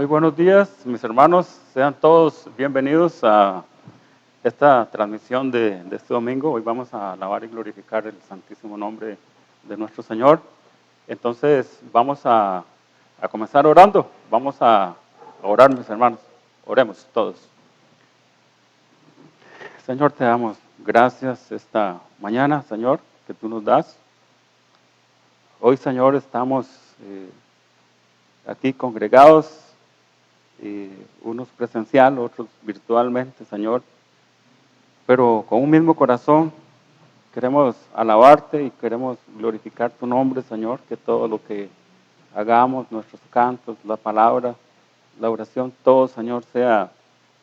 Muy buenos días, mis hermanos. Sean todos bienvenidos a esta transmisión de este domingo. Hoy vamos a alabar y glorificar el santísimo nombre de nuestro Señor. Entonces vamos a comenzar orando. Vamos a orar, mis hermanos. Oremos todos. Señor, te damos gracias esta mañana, Señor, que tú nos das. Hoy, Señor, estamos aquí congregados, unos presencial, otros virtualmente, Señor, pero con un mismo corazón queremos alabarte y queremos glorificar tu nombre, Señor, que todo lo que hagamos, nuestros cantos, la palabra, la oración, todo, Señor, sea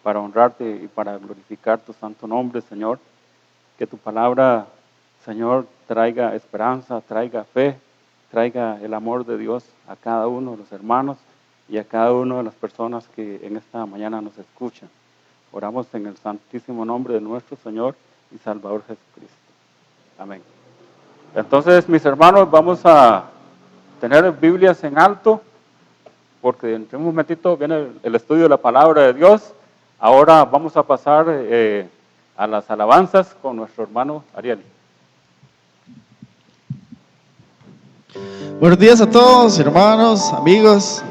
para honrarte y para glorificar tu santo nombre, Señor. Que tu palabra, Señor, traiga esperanza, traiga fe, traiga el amor de Dios a cada uno de los hermanos y a cada una de las personas que en esta mañana nos escuchan. Oramos en el santísimo nombre de nuestro Señor y Salvador Jesucristo. Amén. Entonces, mis hermanos, vamos a tener Biblias en alto, porque en un momentito viene el estudio de la palabra de Dios. Ahora vamos a pasar a las alabanzas con nuestro hermano Ariel. Buenos días a todos, hermanos, amigos,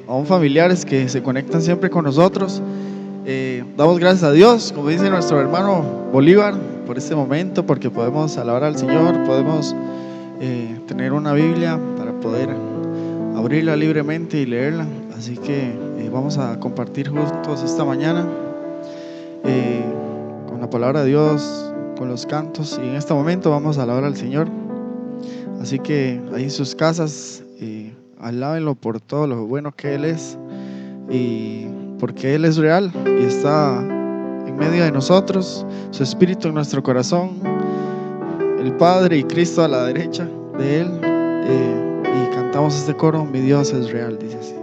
aún familiares que se conectan siempre con nosotros. Damos gracias a Dios, como dice nuestro hermano Bolívar, por este momento, porque podemos alabar al Señor, podemos tener una Biblia para poder abrirla libremente y leerla. Así que vamos a compartir juntos esta mañana con la palabra de Dios, con los cantos, y en este momento vamos a alabar al Señor. Así que ahí en sus casas, alábenlo por todo lo bueno que Él es, y porque Él es real y está en medio de nosotros, su Espíritu en nuestro corazón, el Padre y Cristo a la derecha de Él, y cantamos este coro: mi Dios es real, dice así.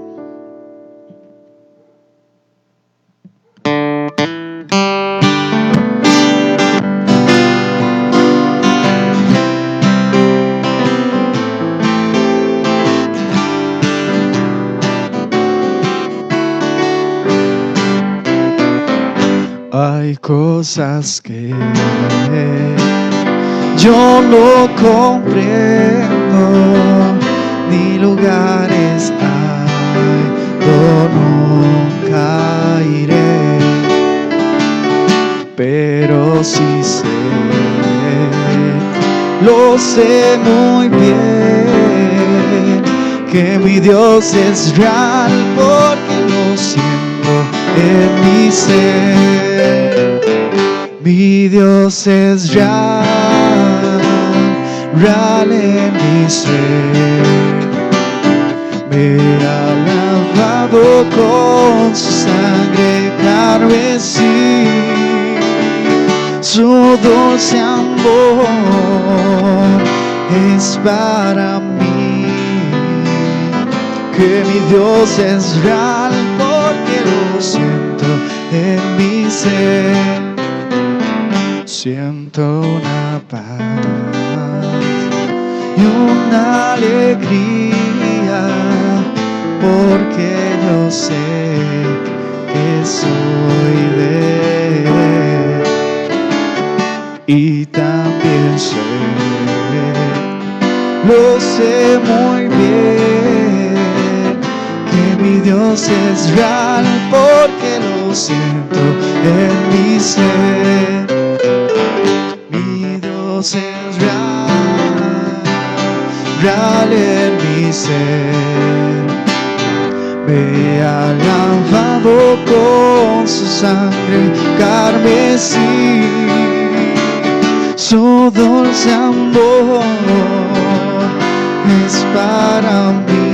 Hay cosas que yo no comprendo, ni lugares hay donde nunca iré, pero sí sé, lo sé muy bien, que mi Dios es real, porque lo siento en mi ser. Mi Dios es real, real en mi ser. Me ha lavado con su sangre carmesí, su dulce amor es para mí. Que mi Dios es real, porque lo siento en mi ser. Siento una paz y una alegría, porque yo sé que soy de Él. Y también sé, lo sé muy bien, que mi Dios es real, porque lo siento en mi ser. Mi Dios es real, real en mi ser. Me ha lavado con su sangre carmesí, su dulce amor es para mí.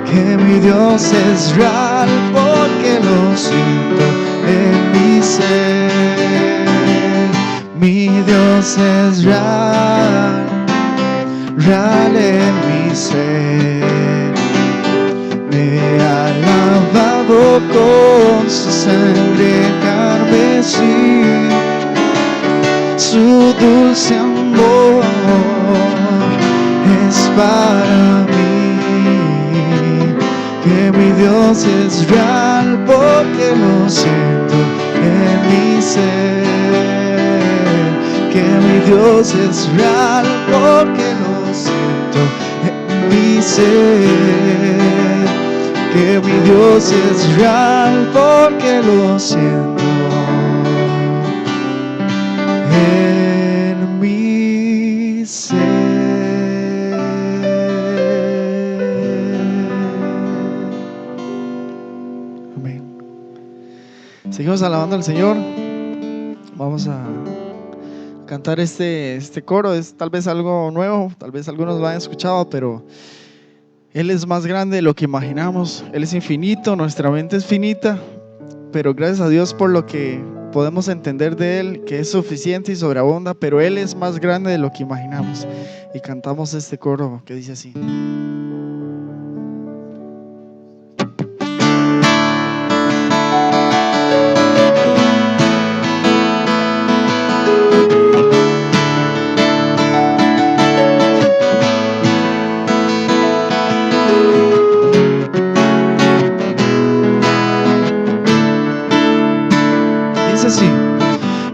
Que mi Dios es real, porque lo siento en mi ser. Mi Dios es real, real en mi ser. Me ha lavado con su sangre carmesí, su dulce amor es para mí. que mi Dios es real porque lo siento en mi ser, que mi Dios es real porque lo siento en mi ser, que mi Dios es real porque lo siento en mi ser. Amén. Seguimos alabando al Señor. Vamos a cantar este coro. Es tal vez algo nuevo, tal vez algunos lo hayan escuchado, pero Él es más grande de lo que imaginamos. Él es infinito, nuestra mente es finita, pero gracias a Dios por lo que podemos entender de Él, que es suficiente y sobreabunda, pero Él es más grande de lo que imaginamos. Y cantamos este coro que dice así.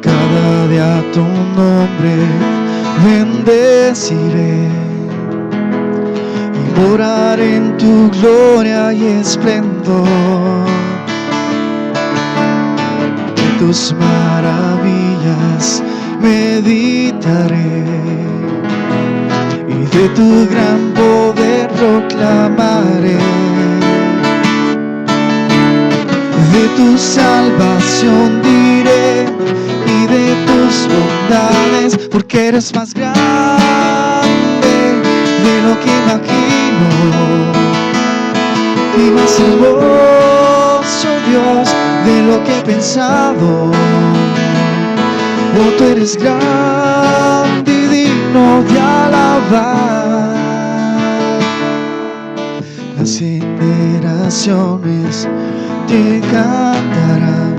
Cada día tu nombre bendeciré y morar en tu gloria y esplendor. De tus maravillas meditaré y de tu gran poder proclamaré. De tu salvación diré y de tus bondades, porque eres más grande de lo que imagino y más hermoso, Dios, de lo que he pensado. Oh, tú eres grande y digno de alabar. Las generaciones te cantarán,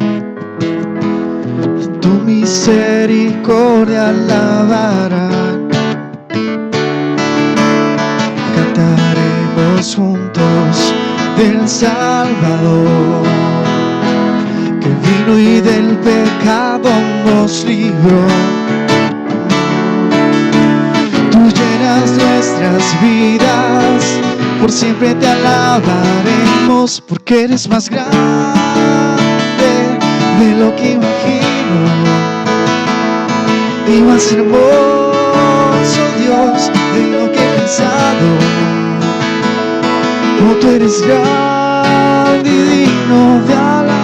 tu misericordia alabarán. Cantaremos juntos del Salvador, que vino y del pecado nos libró. Tú llenas nuestras vidas, por siempre te alabaremos, porque eres más grande de lo que imagino y más hermoso, Dios, de lo que he pensado. Oh, tú eres grande y digno de alabar.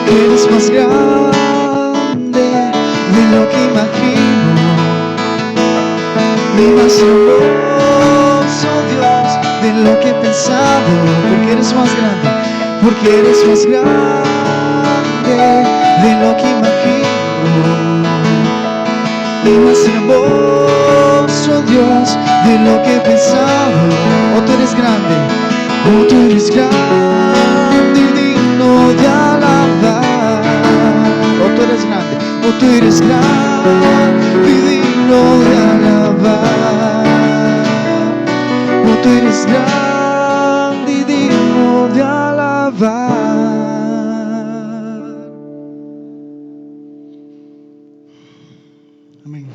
Eres más grande de lo que imagino y más hermoso, Dios, de lo que he pensado, porque eres más grande, porque eres más grande de lo que imagino y más hermoso, Dios, de lo que he pensado. Oh, tú eres grande, oh, tú eres grande y digno de alabar. Oh, tú eres grande, oh, tú eres grande y digno de alabar. Oh, tú eres grande y digno de alabar. Amén.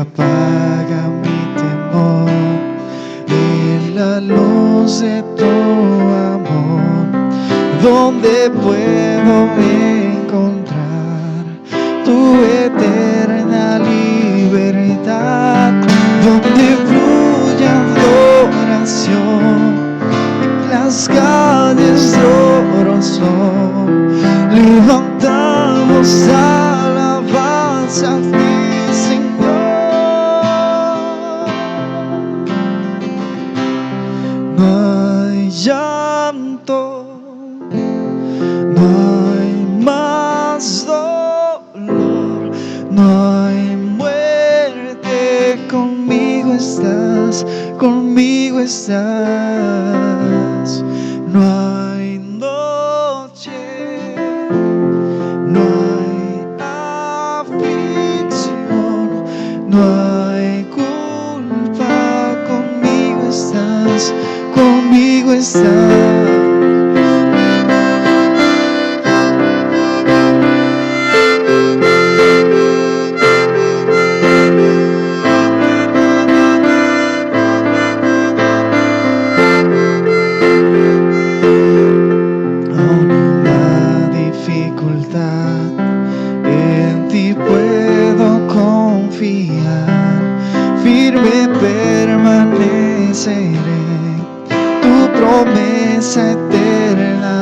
apaga mi temor en la luz de tu amor, donde puedo encontrar tu eterna libertad, donde fluye adoración, las calles de oro son, levantamos alabanza a ti, Señor. No hay llanto, no hay más dolor, no hay muerte, conmigo estás, conmigo estás. No hay noche, no hay aflicción, no hay culpa, conmigo estás, conmigo estás. En ti puedo confiar, firme permaneceré, tu promesa eterna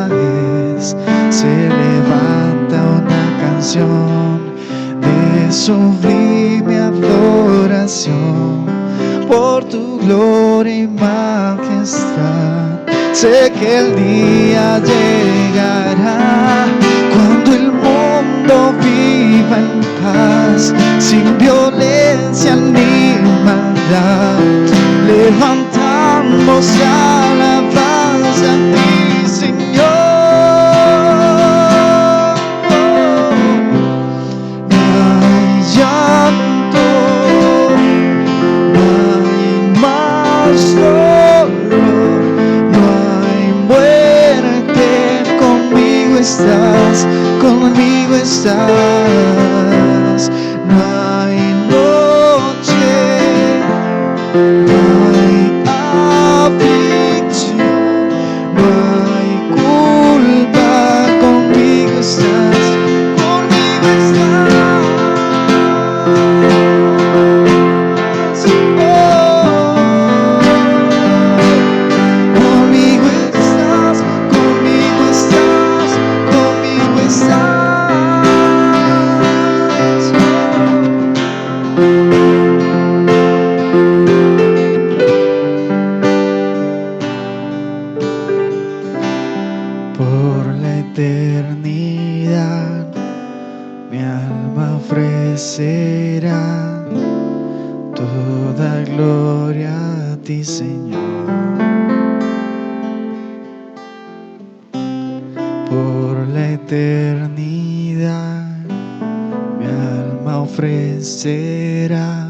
es. Se levanta una canción de sublime adoración por tu gloria y majestad. Sé que el día llegará cuando el mundo viva en paz, sin violencia ni maldad. Levantamos alabanza a ti, Señor. No hay llanto, no hay más dolor, no hay muerte, conmigo estás, conmigo estás. No hay noche, no hay aflicción, no hay culpa, conmigo estás, conmigo estás. Conmigo estás, conmigo estás, conmigo estás. Por la eternidad mi alma ofrecerá toda gloria a ti, Señor. Por la eternidad mi alma ofrecerá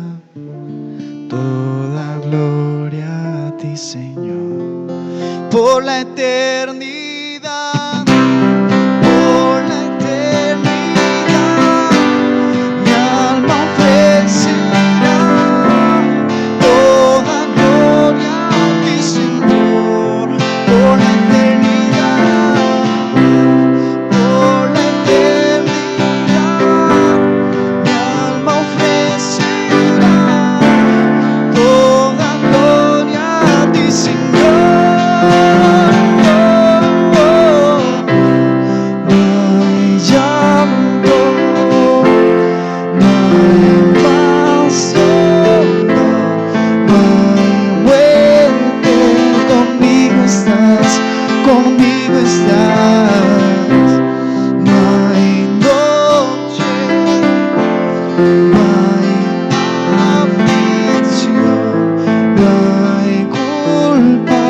toda gloria a ti, Señor. Por la eternidad, por la eternidad, mi alma ofrecerá toda gloria a ti, Señor. Por la eternidad, por la eternidad, mi alma ofrecerá toda gloria a ti, Señor. No hay llanto, no hay más dolor, no hay muerte, conmigo estás, conmigo estás. No hay noche, no hay aflicción, no hay culpa,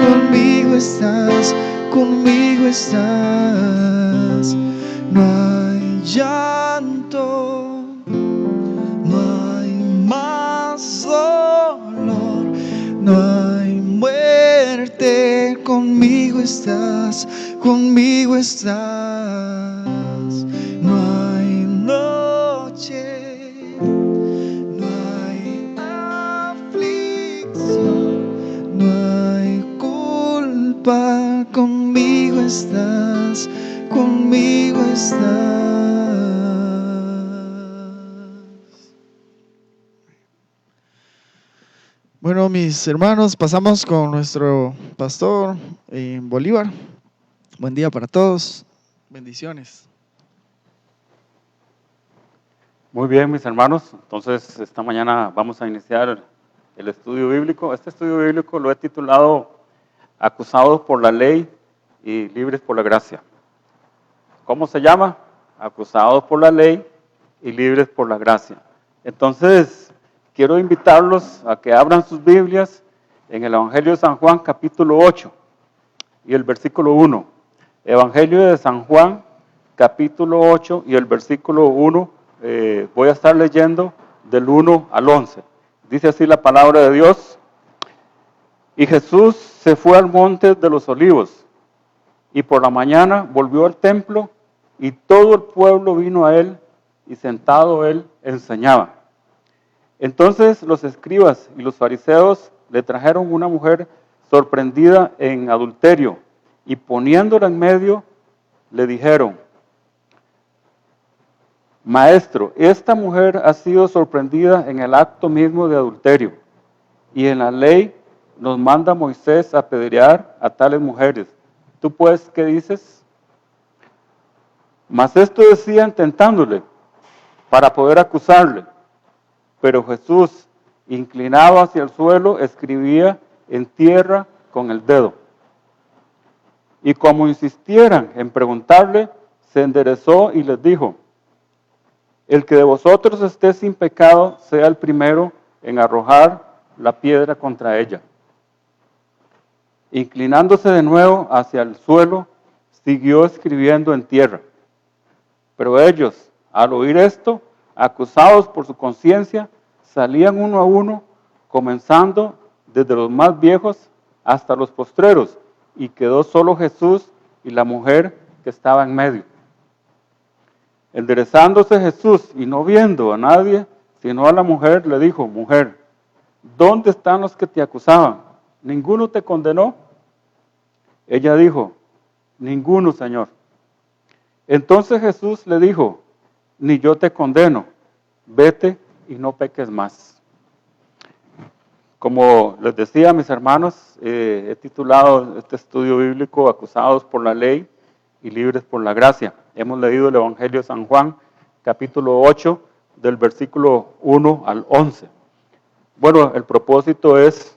conmigo estás, conmigo estás. No hay llanto, no hay más dolor, no hay muerte, conmigo estás, conmigo estás. No hay noche, no hay papá, conmigo estás, conmigo estás. Bueno, mis hermanos, pasamos con nuestro pastor Bolívar. Buen día para todos. Bendiciones. Muy bien, mis hermanos. Entonces, esta mañana vamos a iniciar el estudio bíblico. Este estudio bíblico lo he titulado Acusados por la ley y libres por la gracia. ¿Cómo se llama? Acusados por la ley y libres por la gracia. Entonces, quiero invitarlos a que abran sus Biblias en el Evangelio de San Juan, capítulo 8 y el versículo 1. Evangelio de San Juan, capítulo 8 y el versículo 1. Voy a estar leyendo del 1 al 11. Dice así la palabra de Dios. Y Jesús se fue al monte de los olivos, y por la mañana volvió al templo, y todo el pueblo vino a él, y sentado él enseñaba. Entonces los escribas y los fariseos le trajeron una mujer sorprendida en adulterio, y poniéndola en medio, le dijeron: Maestro, esta mujer ha sido sorprendida en el acto mismo de adulterio, y en la ley nos manda Moisés a apedrear a tales mujeres. ¿Tú pues qué dices? Mas esto decían tentándole, para poder acusarle. Pero Jesús, inclinado hacia el suelo, escribía en tierra con el dedo. Y como insistieran en preguntarle, se enderezó y les dijo: El que de vosotros esté sin pecado, sea el primero en arrojar la piedra contra ella. Inclinándose de nuevo hacia el suelo, siguió escribiendo en tierra. Pero ellos, al oír esto, acusados por su conciencia, salían uno a uno, comenzando desde los más viejos hasta los postreros, y quedó solo Jesús y la mujer que estaba en medio. Enderezándose Jesús y no viendo a nadie, sino a la mujer, le dijo: Mujer, ¿dónde están los que te acusaban? ¿Ninguno te condenó? Ella dijo: Ninguno, Señor. Entonces Jesús le dijo: Ni yo te condeno, vete y no peques más. Como les decía, mis hermanos, he titulado este estudio bíblico Acusados por la ley y libres por la gracia. Hemos leído el Evangelio de San Juan, capítulo 8, del versículo 1 al 11. Bueno, el propósito es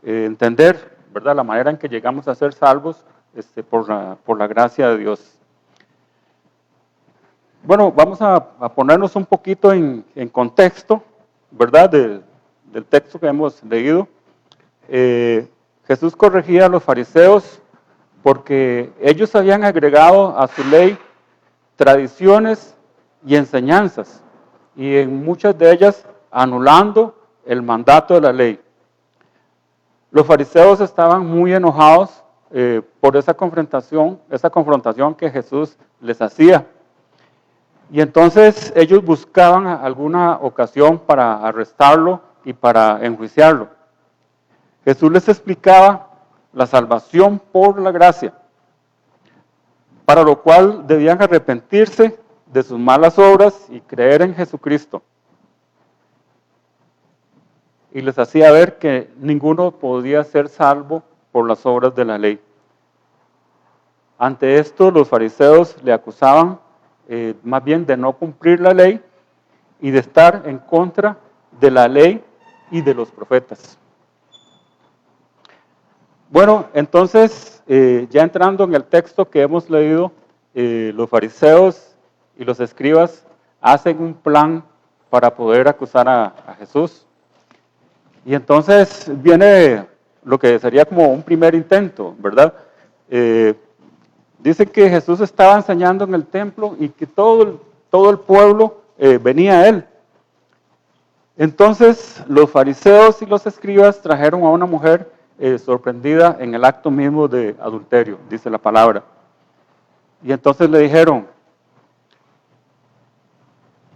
entender, ¿verdad?, la manera en que llegamos a ser salvos por la gracia de Dios. Bueno, vamos a ponernos un poquito en contexto, ¿verdad?, del texto que hemos leído. Jesús corregía a los fariseos porque ellos habían agregado a su ley tradiciones y enseñanzas, y en muchas de ellas anulando el mandato de la ley. Los fariseos estaban muy enojados por esa confrontación que Jesús les hacía. Y entonces ellos buscaban alguna ocasión para arrestarlo y para enjuiciarlo. Jesús les explicaba la salvación por la gracia, para lo cual debían arrepentirse de sus malas obras y creer en Jesucristo. Y les hacía ver que ninguno podía ser salvo por las obras de la ley. Ante esto, los fariseos le acusaban más bien de no cumplir la ley y de estar en contra de la ley y de los profetas. Bueno, entonces, ya entrando en el texto que hemos leído, los fariseos y los escribas hacen un plan para poder acusar a Jesús. Y entonces viene lo que sería como un primer intento, ¿verdad? Dice que Jesús estaba enseñando en el templo y que todo el pueblo venía a él. Entonces los fariseos y los escribas trajeron a una mujer sorprendida en el acto mismo de adulterio, dice la palabra. Y entonces le dijeron: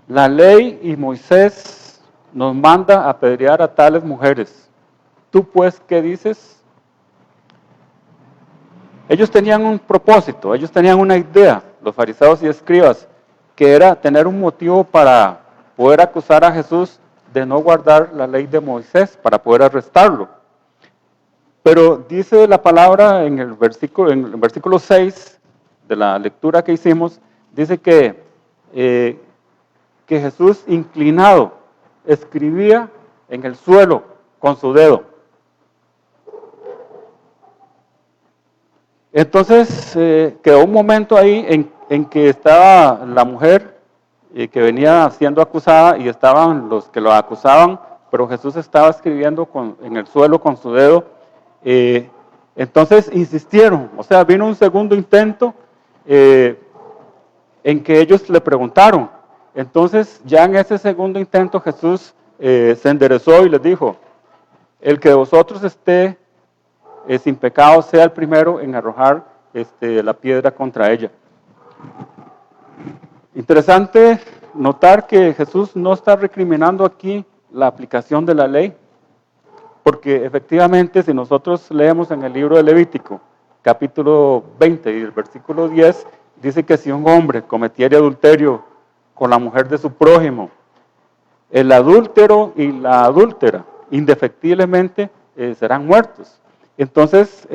la ley y Moisés nos manda a apedrear a tales mujeres. ¿Tú pues qué dices? Ellos tenían un propósito, ellos tenían una idea, los fariseos y escribas, que era tener un motivo para poder acusar a Jesús de no guardar la ley de Moisés, para poder arrestarlo. Pero dice la palabra en el versículo 6 de la lectura que hicimos, dice que Jesús inclinado escribía en el suelo con su dedo. Entonces quedó un momento ahí en que estaba la mujer que venía siendo acusada y estaban los que lo acusaban, pero Jesús estaba escribiendo en el suelo con su dedo. Entonces insistieron, o sea, vino un segundo intento en que ellos le preguntaron. Entonces ya en ese segundo intento Jesús se enderezó y les dijo: el que de vosotros esté sin pecado sea el primero en arrojar la piedra contra ella. Interesante notar que Jesús no está recriminando aquí la aplicación de la ley, porque efectivamente si nosotros leemos en el libro de Levítico, capítulo 20 y el versículo 10, dice que si un hombre cometiera adulterio con la mujer de su prójimo, el adúltero y la adúltera indefectiblemente serán muertos. Entonces,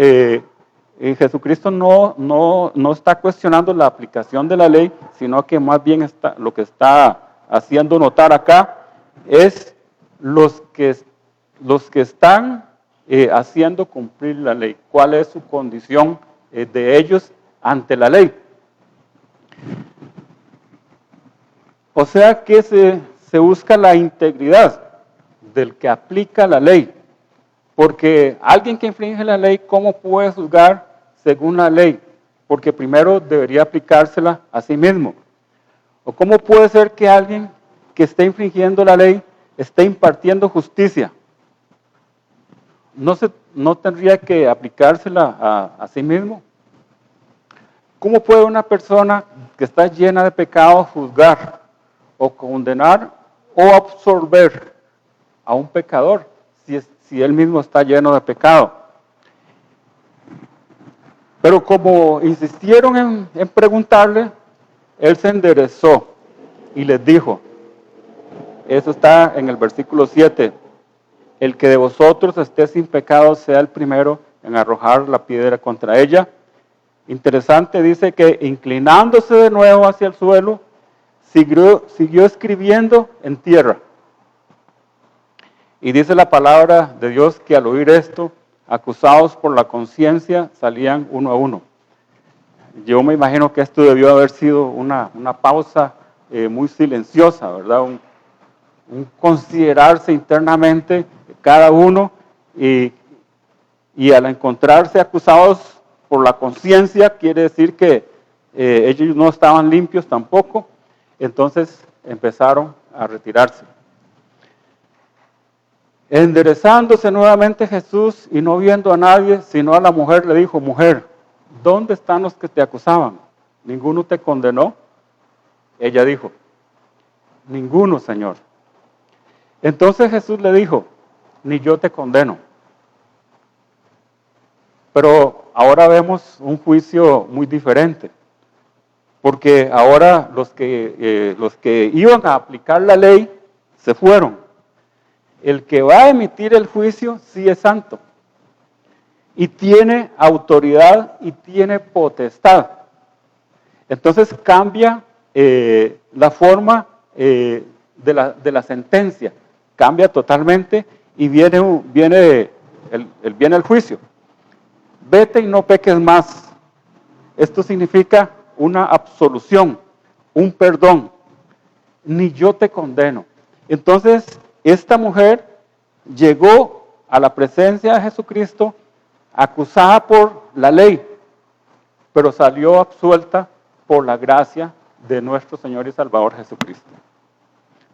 Jesucristo no está cuestionando la aplicación de la ley, sino que más bien lo que está haciendo notar acá es los que están haciendo cumplir la ley. ¿Cuál es su condición de ellos ante la ley? O sea que se busca la integridad del que aplica la ley. Porque alguien que infringe la ley, ¿cómo puede juzgar según la ley? Porque primero debería aplicársela a sí mismo. ¿O cómo puede ser que alguien que esté infringiendo la ley esté impartiendo justicia? ¿No tendría que aplicársela a sí mismo? ¿Cómo puede una persona que está llena de pecado juzgar o condenar o absolver a un pecador si él mismo está lleno de pecado? Pero como insistieron en preguntarle, él se enderezó y les dijo, eso está en el versículo 7, el que de vosotros esté sin pecado sea el primero en arrojar la piedra contra ella. Interesante, dice que inclinándose de nuevo hacia el suelo, siguió escribiendo en tierra. Y dice la palabra de Dios que al oír esto, acusados por la conciencia, salían uno a uno. Yo me imagino que esto debió haber sido una pausa muy silenciosa, ¿verdad? Un considerarse internamente cada uno y al encontrarse acusados por la conciencia, quiere decir que ellos no estaban limpios tampoco, entonces empezaron a retirarse. Enderezándose nuevamente Jesús y no viendo a nadie, sino a la mujer, le dijo, mujer, ¿dónde están los que te acusaban? ¿Ninguno te condenó? Ella dijo, ninguno, Señor. Entonces Jesús le dijo, ni yo te condeno. Pero ahora vemos un juicio muy diferente, porque ahora los que iban a aplicar la ley se fueron. El que va a emitir el juicio sí es santo y tiene autoridad y tiene potestad. Entonces cambia la forma de la sentencia, cambia totalmente y viene el juicio. Vete y no peques más. Esto significa una absolución, un perdón. Ni yo te condeno. Entonces, esta mujer llegó a la presencia de Jesucristo acusada por la ley, pero salió absuelta por la gracia de nuestro Señor y Salvador Jesucristo.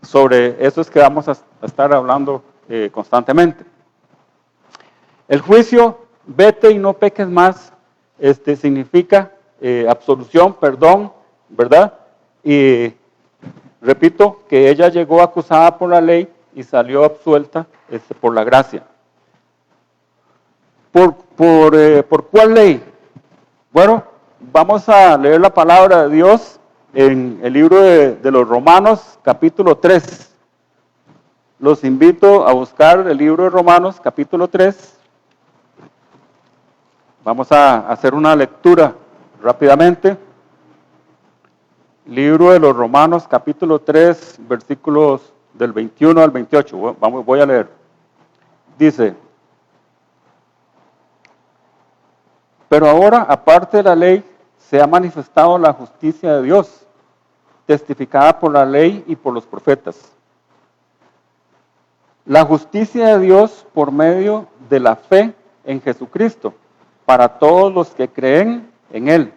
Sobre eso es que vamos a estar hablando constantemente. El juicio, vete y no peques más, significa absolución, perdón, ¿verdad? Y repito que ella llegó acusada por la ley y salió absuelta por la gracia. ¿Por cuál ley? Bueno, vamos a leer la palabra de Dios en el libro de los Romanos, capítulo 3. Los invito a buscar el libro de Romanos, capítulo 3. Vamos a hacer una lectura rápidamente. Libro de los Romanos, capítulo 3, versículos del 21 al 28. Voy a leer. Dice: pero ahora, aparte de la ley, se ha manifestado la justicia de Dios, testificada por la ley y por los profetas. La justicia de Dios por medio de la fe en Jesucristo, para todos los que creen en Él.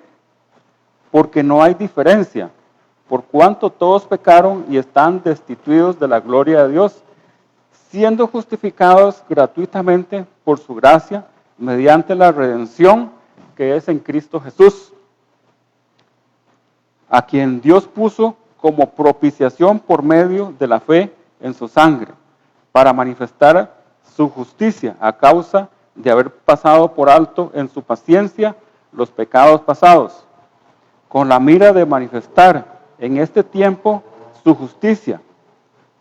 Porque no hay diferencia, por cuanto todos pecaron y están destituidos de la gloria de Dios, siendo justificados gratuitamente por su gracia, mediante la redención que es en Cristo Jesús, a quien Dios puso como propiciación por medio de la fe en su sangre, para manifestar su justicia a causa de haber pasado por alto en su paciencia los pecados pasados, con la mira de manifestar en este tiempo su justicia,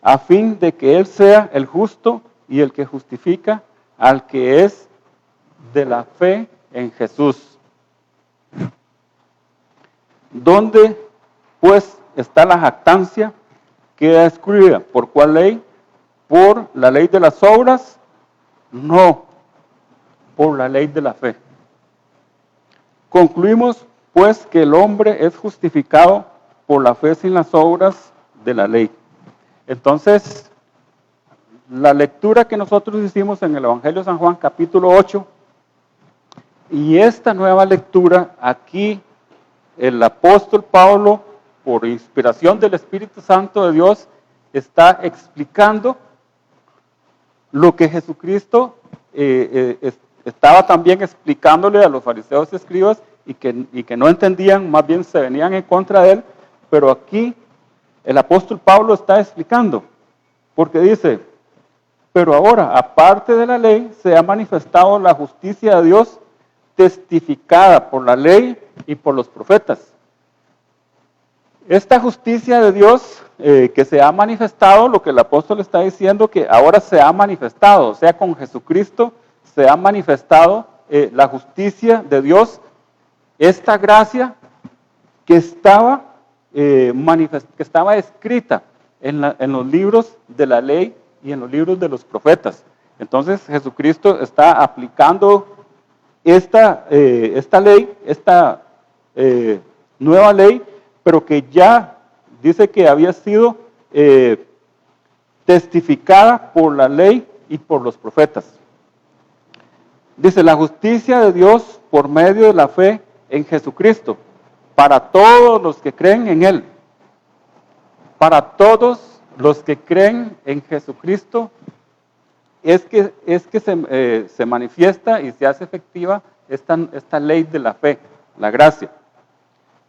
a fin de que Él sea el justo y el que justifica al que es de la fe en Jesús. ¿Dónde pues está la jactancia? Queda excluida. ¿Por cuál ley? ¿Por la ley de las obras? No, por la ley de la fe. Concluimos pues que el hombre es justificado por la fe sin las obras de la ley. Entonces, la lectura que nosotros hicimos en el Evangelio de San Juan, capítulo 8, y esta nueva lectura aquí, el apóstol Pablo, por inspiración del Espíritu Santo de Dios, está explicando lo que Jesucristo estaba también explicándole a los fariseos y escribas y que no entendían, más bien se venían en contra de él, pero aquí el apóstol Pablo está explicando, porque dice: pero ahora, aparte de la ley, se ha manifestado la justicia de Dios, testificada por la ley y por los profetas. Esta justicia de Dios que se ha manifestado, lo que el apóstol está diciendo, que ahora se ha manifestado, o sea, con Jesucristo se ha manifestado la justicia de Dios, esta gracia que estaba escrita en los libros de la ley y en los libros de los profetas. Entonces Jesucristo está aplicando esta ley, esta nueva ley, pero que ya dice que había sido testificada por la ley y por los profetas. Dice: la justicia de Dios por medio de la fe en Jesucristo, para todos los que creen en Él. Para todos los que creen en Jesucristo es que se manifiesta y se hace efectiva esta ley de la fe, la gracia.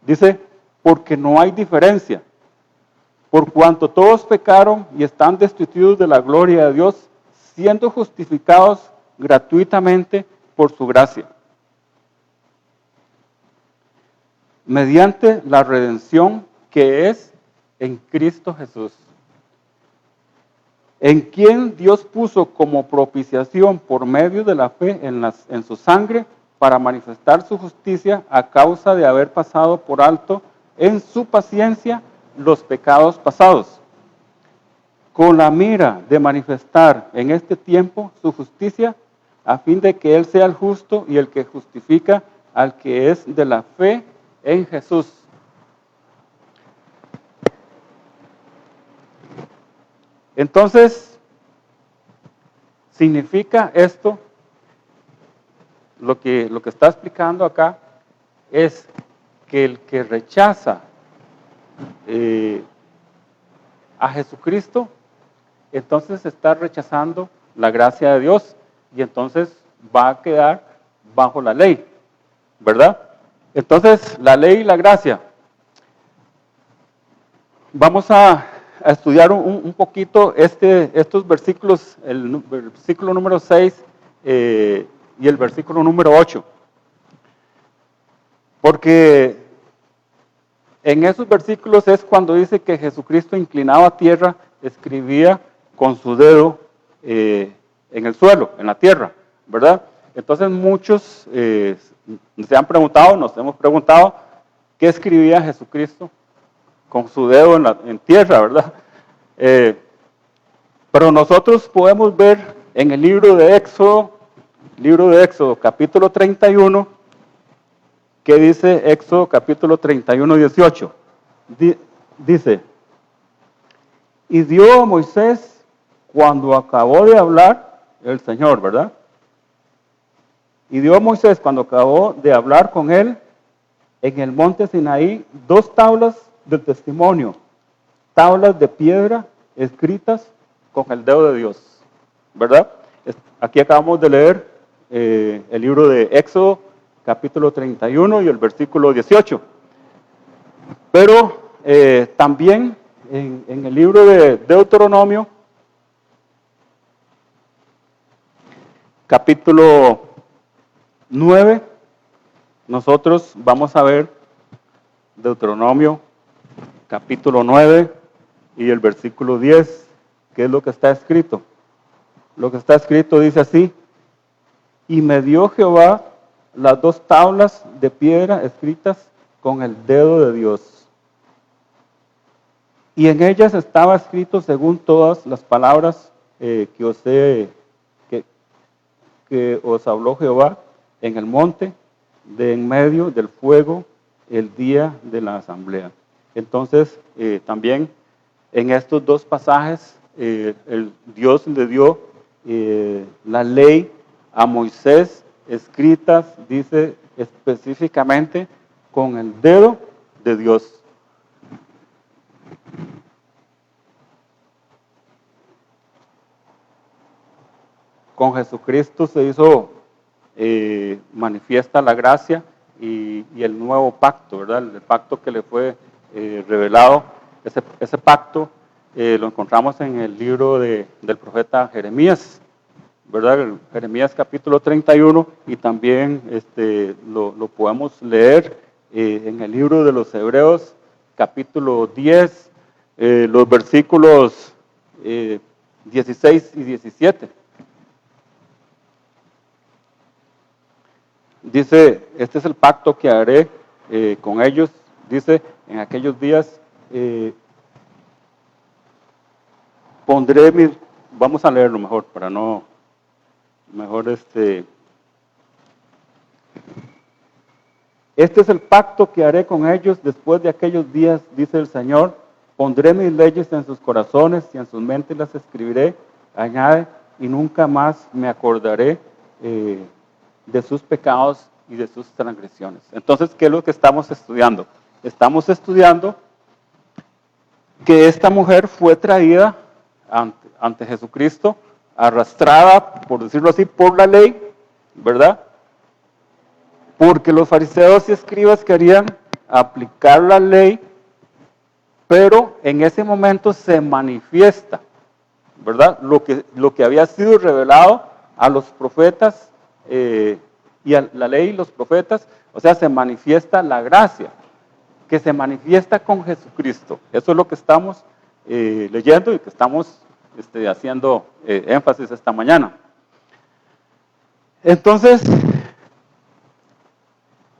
Dice: porque no hay diferencia, por cuanto todos pecaron y están destituidos de la gloria de Dios, siendo justificados gratuitamente por su gracia, mediante la redención que es en Cristo Jesús, en quien Dios puso como propiciación por medio de la fe en su sangre, para manifestar su justicia a causa de haber pasado por alto en su paciencia los pecados pasados, con la mira de manifestar en este tiempo su justicia, a fin de que Él sea el justo y el que justifica al que es de la fe en Jesús. Entonces, significa esto, lo que está explicando acá, es que el que rechaza a Jesucristo, entonces está rechazando la gracia de Dios y entonces va a quedar bajo la ley, ¿verdad? Entonces, la ley y la gracia. Vamos a estudiar un poquito estos versículos, el versículo número 6 y el versículo número 8. Porque en esos versículos es cuando dice que Jesucristo inclinado a tierra escribía con su dedo en el suelo, en la tierra, ¿verdad? Entonces muchos se han preguntado, nos hemos preguntado, ¿qué escribía Jesucristo con su dedo en tierra, verdad? Pero nosotros podemos ver en el libro de Éxodo, capítulo 31, ¿qué dice Éxodo capítulo 31, 18? Dice, y dio a Moisés cuando acabó de hablar el Señor, ¿verdad? Y dio a Moisés cuando acabó de hablar con él en el monte Sinaí 2 tablas del testimonio, tablas de piedra escritas con el dedo de Dios, ¿verdad? Aquí acabamos de leer el libro de Éxodo, capítulo 31 y el versículo 18. Pero también en el libro de Deuteronomio, capítulo 9, nosotros vamos a ver Deuteronomio, capítulo 9 y el versículo 10, ¿qué es lo que está escrito? Lo que está escrito dice así, y me dio Jehová las 2 tablas de piedra escritas con el dedo de Dios. Y en ellas estaba escrito según todas las palabras que os habló Jehová en el monte de en medio del fuego el día de la asamblea. Entonces, también en estos 2 pasajes, el Dios le dio la ley a Moisés, escritas, dice específicamente, con el dedo de Dios. Con Jesucristo se hizo manifiesta la gracia y el nuevo pacto, ¿verdad? El pacto que le fue revelado, ese pacto lo encontramos en el libro del profeta Jeremías, ¿verdad? Jeremías capítulo 31 y también lo podemos leer en el libro de los Hebreos capítulo 10, los versículos 16 y 17. Dice, este es el pacto que haré con ellos, dice, en aquellos días pondré mis, vamos a leerlo mejor para no, mejor este es el pacto que haré con ellos después de aquellos días, dice el Señor, pondré mis leyes en sus corazones y en sus mentes las escribiré, añade, y nunca más me acordaré de sus pecados y de sus transgresiones. Entonces, ¿qué es lo que estamos estudiando? Estamos estudiando que esta mujer fue traída ante Jesucristo, arrastrada, por decirlo así, por la ley, ¿verdad? Porque los fariseos y escribas querían aplicar la ley, pero en ese momento se manifiesta, ¿verdad? Lo que había sido revelado a los profetas y a la ley y los profetas, o sea, se manifiesta la gracia, que se manifiesta con Jesucristo. Eso es lo que estamos leyendo y que estamos haciendo énfasis esta mañana. Entonces,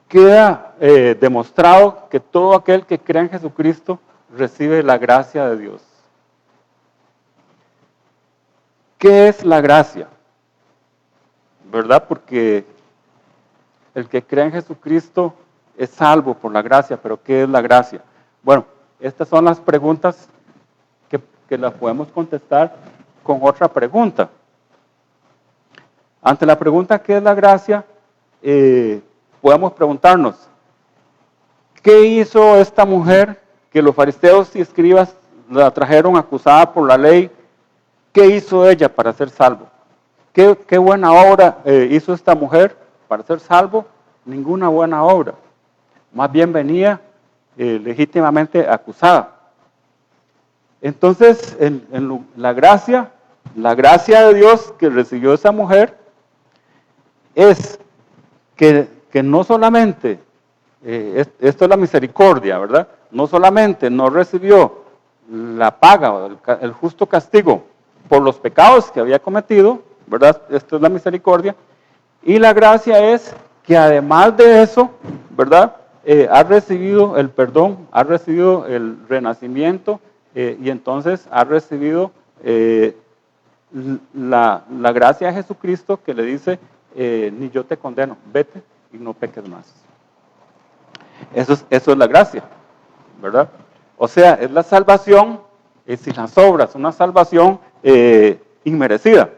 queda demostrado que todo aquel que cree en Jesucristo recibe la gracia de Dios. ¿Qué es la gracia? ¿Verdad? Porque el que cree en Jesucristo es salvo por la gracia, pero ¿qué es la gracia? Bueno, estas son las preguntas que las podemos contestar con otra pregunta. Ante la pregunta ¿qué es la gracia? Podemos preguntarnos, ¿qué hizo esta mujer que los fariseos y escribas la trajeron acusada por la ley? ¿Qué hizo ella para ser salvo? ¿Qué buena obra hizo esta mujer para ser salvo? Ninguna buena obra. Más bien venía legítimamente acusada. Entonces, en la gracia de Dios que recibió esa mujer es que no solamente esto es la misericordia, ¿verdad? No solamente no recibió la paga, el justo castigo por los pecados que había cometido, ¿verdad? Esto es la misericordia. Y la gracia es que además de eso, ¿verdad? Ha recibido el perdón, ha recibido el renacimiento y entonces ha recibido la gracia de Jesucristo que le dice, ni yo te condeno, vete y no peques más. Eso es la gracia, ¿verdad? O sea, es la salvación sin las obras, una salvación inmerecida.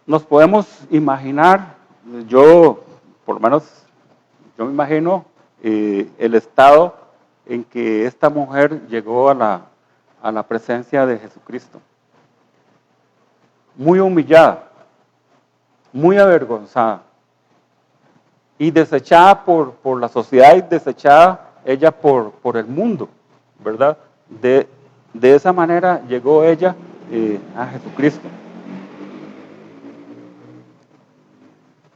Nos podemos imaginar, por lo menos, yo me imagino el estado en que esta mujer llegó a la presencia de Jesucristo. Muy humillada, muy avergonzada y desechada por la sociedad y desechada ella por el mundo, ¿verdad? De esa manera llegó ella a Jesucristo.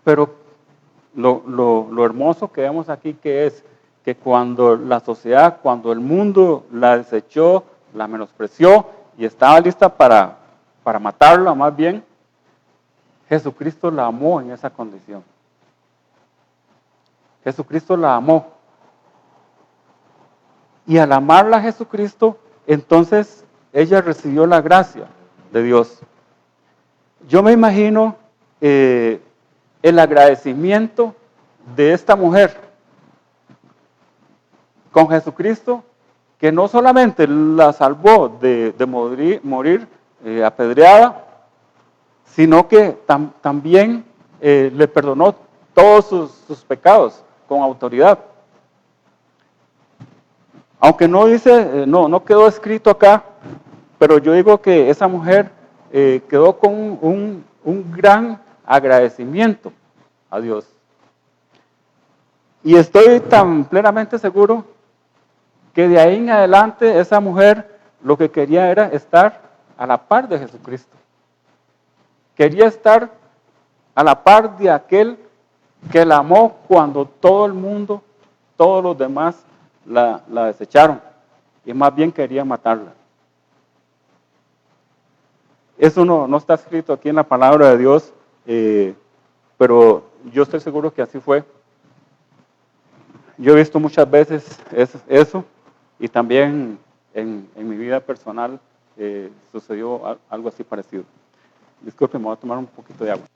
Pero lo hermoso que vemos aquí que es que cuando la sociedad, cuando el mundo la desechó, la menospreció y estaba lista para matarla más bien, Jesucristo la amó en esa condición. Jesucristo la amó. Y al amarla a Jesucristo, entonces ella recibió la gracia de Dios. Yo me imagino el agradecimiento de esta mujer con Jesucristo, que no solamente la salvó de morir apedreada, sino que también le perdonó todos sus pecados con autoridad. Aunque no dice, no quedó escrito acá, pero yo digo que esa mujer quedó con un gran agradecimiento a Dios. Y estoy tan plenamente seguro que de ahí en adelante esa mujer lo que quería era estar a la par de Jesucristo. Quería estar a la par de aquel que la amó cuando todo el mundo, todos los demás la desecharon y más bien quería matarla. Eso no está escrito aquí en la palabra de Dios, pero yo estoy seguro que así fue. Yo he visto muchas veces eso y también en mi vida personal sucedió algo así parecido. Disculpe, me voy a tomar un poquito de agua.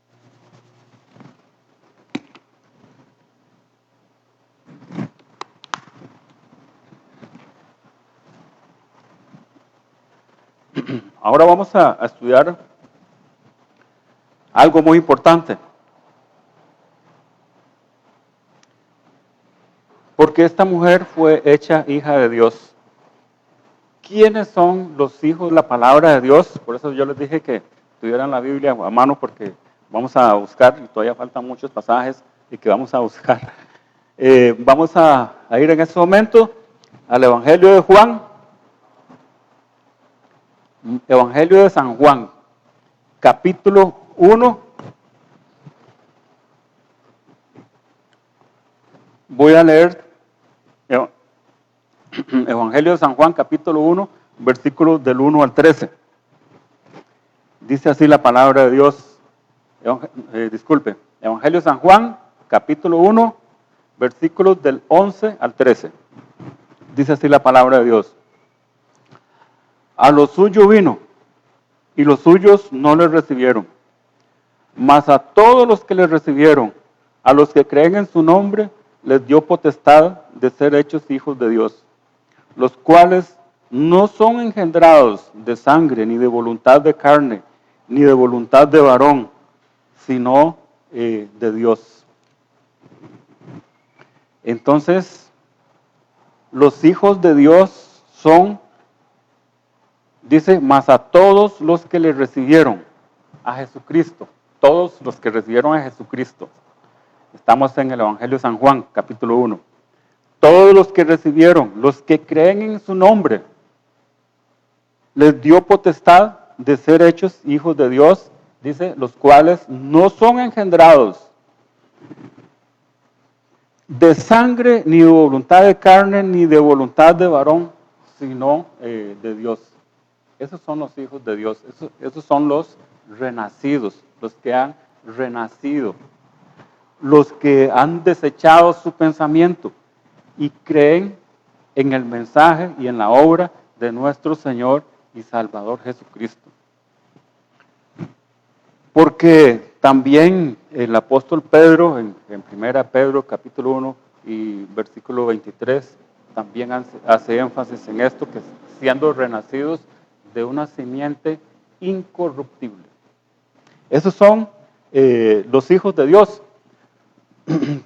Ahora vamos a estudiar algo muy importante. Porque esta mujer fue hecha hija de Dios. ¿Quiénes son los hijos de la palabra de Dios? Por eso yo les dije que tuvieran la Biblia a mano porque vamos a buscar, y todavía faltan muchos pasajes y que vamos a buscar. Vamos a ir en este momento al Evangelio de Juan. Evangelio de San Juan, capítulo 1. Voy a leer Evangelio de San Juan, capítulo 1, versículos del 1 al 13. Dice así la palabra de Dios. Evangelio de San Juan, capítulo 1, versículos del 11 al 13. Dice así la palabra de Dios. A lo suyo vino, y los suyos no le recibieron. Mas a todos los que le recibieron, a los que creen en su nombre, les dio potestad de ser hechos hijos de Dios, los cuales no son engendrados de sangre, ni de voluntad de carne, ni de voluntad de varón, sino de Dios. Entonces, los hijos de Dios son, dice, mas a todos los que le recibieron a Jesucristo, todos los que recibieron a Jesucristo. Estamos en el Evangelio de San Juan, capítulo 1. Todos los que recibieron, los que creen en su nombre, les dio potestad de ser hechos hijos de Dios, dice, los cuales no son engendrados de sangre, ni de voluntad de carne, ni de voluntad de varón, sino de Dios. Esos son los hijos de Dios, esos son los renacidos, los que han renacido, los que han desechado su pensamiento y creen en el mensaje y en la obra de nuestro Señor y Salvador Jesucristo. Porque también el apóstol Pedro, en 1 Pedro capítulo 1 y versículo 23, también hace énfasis en esto, que siendo renacidos de una simiente incorruptible. Esos son los hijos de Dios.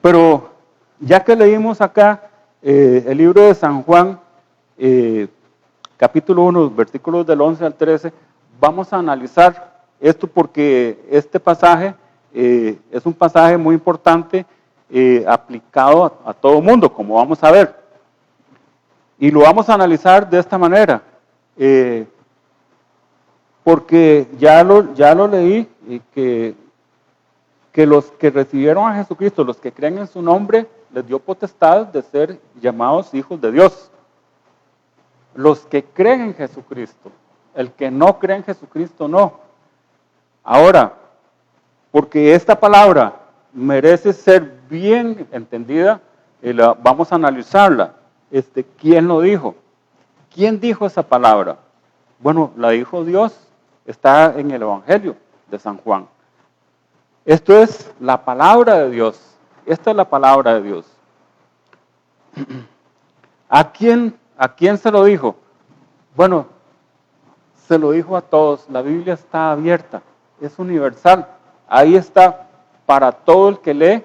Pero ya que leímos acá el libro de San Juan, capítulo 1, versículos del 11 al 13, vamos a analizar esto porque este pasaje es un pasaje muy importante aplicado a todo mundo, como vamos a ver. Y lo vamos a analizar de esta manera, porque ya lo leí, y que los que recibieron a Jesucristo, los que creen en su nombre, les dio potestad de ser llamados hijos de Dios. Los que creen en Jesucristo, el que no cree en Jesucristo, no. Ahora, porque esta palabra merece ser bien entendida, vamos a analizarla. ¿Quién lo dijo? ¿Quién dijo esa palabra? Bueno, la dijo Dios, está en el Evangelio de San Juan. Esto es la palabra de Dios. Esta es la palabra de Dios. ¿A quién se lo dijo? Bueno, se lo dijo a todos. La Biblia está abierta, es universal. Ahí está para todo el que lee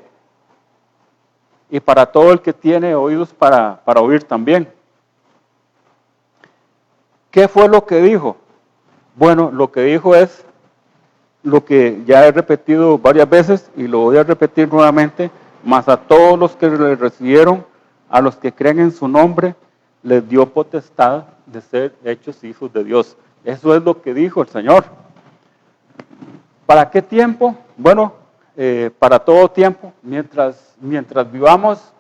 y para todo el que tiene oídos para oír también. ¿Qué fue lo que dijo? Bueno, lo que dijo es lo que ya he repetido varias veces y lo voy a repetir nuevamente, mas a todos los que le recibieron, a los que creen en su nombre, les dio potestad de ser hechos hijos de Dios. Eso es lo que dijo el Señor. ¿Para qué tiempo? Bueno, para todo tiempo, mientras vivamos,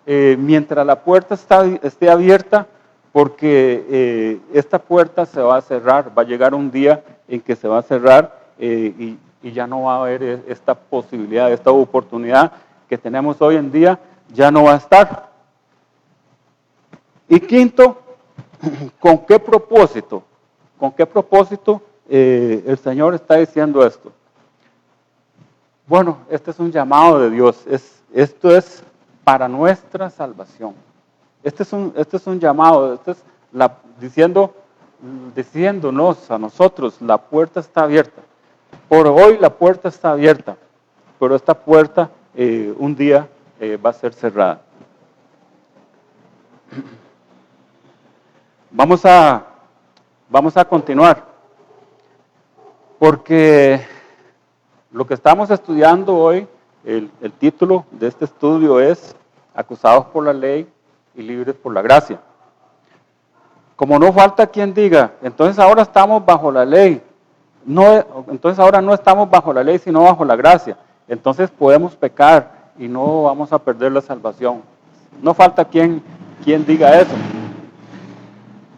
mientras la puerta esté abierta, porque esta puerta se va a cerrar, va a llegar un día en que se va a cerrar y ya no va a haber esta posibilidad, esta oportunidad que tenemos hoy en día, ya no va a estar. Y quinto, ¿con qué propósito? ¿Con qué propósito el Señor está diciendo esto? Bueno, este es un llamado de Dios, esto es para nuestra salvación. Este es un llamado, diciéndonos a nosotros, la puerta está abierta. Por hoy la puerta está abierta, pero esta puerta un día va a ser cerrada. Vamos a continuar, porque lo que estamos estudiando hoy, el título de este estudio es Acusados por la ley y libres por la gracia. Como no falta quien diga, entonces ahora estamos bajo la ley. No, entonces ahora no estamos bajo la ley, sino bajo la gracia. Entonces podemos pecar y no vamos a perder la salvación. No falta quien diga eso.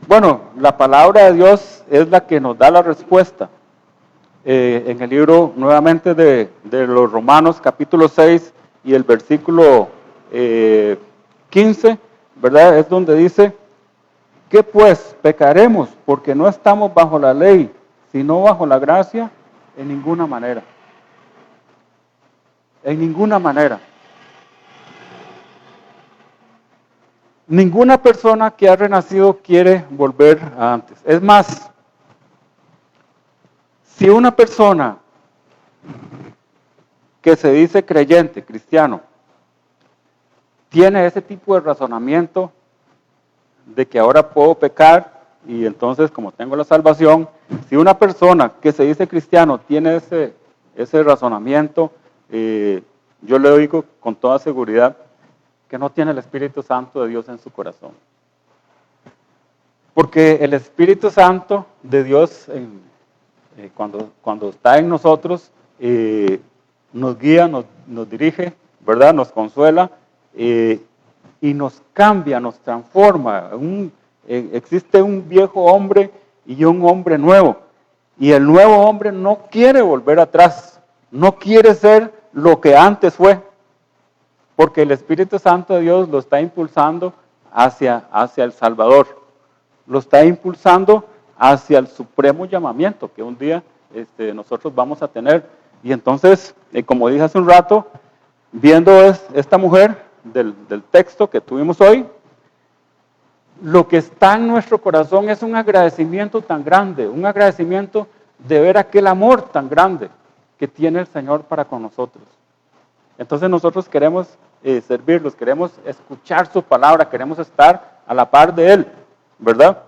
Bueno, la palabra de Dios es la que nos da la respuesta. En el libro nuevamente de los Romanos capítulo 6 y el versículo 15, ¿verdad? Es donde dice, ¿qué pues? ¿Pecaremos porque no estamos bajo la ley, sino bajo la gracia? En ninguna manera. En ninguna manera. Ninguna persona que ha renacido quiere volver a antes. Es más, si una persona que se dice creyente, cristiano, tiene ese tipo de razonamiento de que ahora puedo pecar y entonces como tengo la salvación, si una persona que se dice cristiano tiene ese razonamiento, yo le digo con toda seguridad que no tiene el Espíritu Santo de Dios en su corazón. Porque el Espíritu Santo de Dios cuando está en nosotros, nos guía, nos dirige, ¿verdad? Nos consuela y nos cambia, nos transforma. Existe un viejo hombre y un hombre nuevo. Y el nuevo hombre no quiere volver atrás, no quiere ser lo que antes fue, porque el Espíritu Santo de Dios lo está impulsando hacia el Salvador, lo está impulsando hacia el supremo llamamiento que un día nosotros vamos a tener. Y entonces, como dije hace un rato, viendo esta mujer del texto que tuvimos hoy, lo que está en nuestro corazón es un agradecimiento tan grande, un agradecimiento de ver aquel amor tan grande que tiene el Señor para con nosotros. Entonces nosotros queremos servirlos, queremos escuchar su palabra, queremos estar a la par de Él, ¿verdad?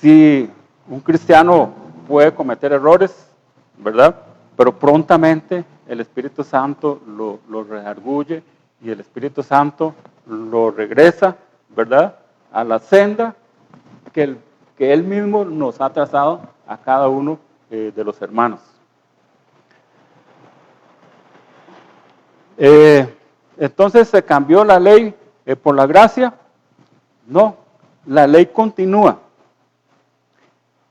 Si un cristiano puede cometer errores, ¿verdad? Pero prontamente el Espíritu Santo lo redarguye y el Espíritu Santo lo regresa, ¿verdad? A la senda que Él mismo nos ha trazado a cada uno de los hermanos. Entonces, ¿se cambió la ley por la gracia? No, la ley continúa.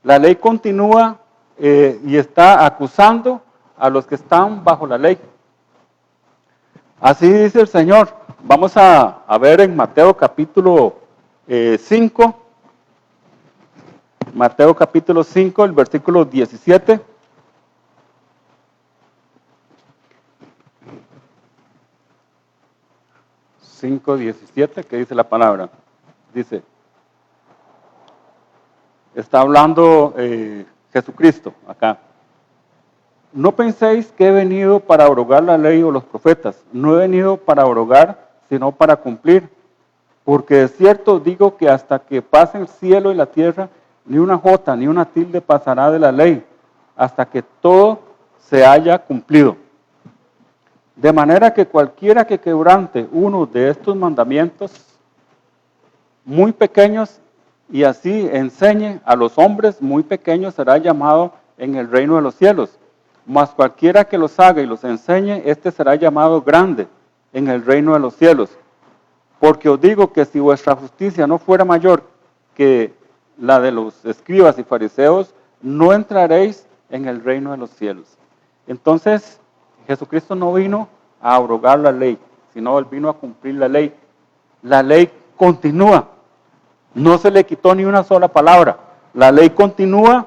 La ley continúa y está acusando a los que están bajo la ley. Así dice el Señor. Vamos a ver en Mateo capítulo 5. Mateo capítulo 5, el versículo 17. ¿Qué dice la palabra? Dice, está hablando Jesucristo acá. No penséis que he venido para abrogar la ley o los profetas. No he venido para abrogar, sino para cumplir. Porque de cierto digo que hasta que pasen el cielo y la tierra, ni una jota ni una tilde pasará de la ley, hasta que todo se haya cumplido. De manera que cualquiera que quebrante uno de estos mandamientos muy pequeños y así enseñe a los hombres muy pequeños, será llamado en el reino de los cielos. Mas cualquiera que los haga y los enseñe, este será llamado grande en el reino de los cielos. Porque os digo que si vuestra justicia no fuera mayor que la de los escribas y fariseos, no entraréis en el reino de los cielos. Entonces, Jesucristo no vino a abrogar la ley, sino Él vino a cumplir la ley. La ley continúa, no se le quitó ni una sola palabra. La ley continúa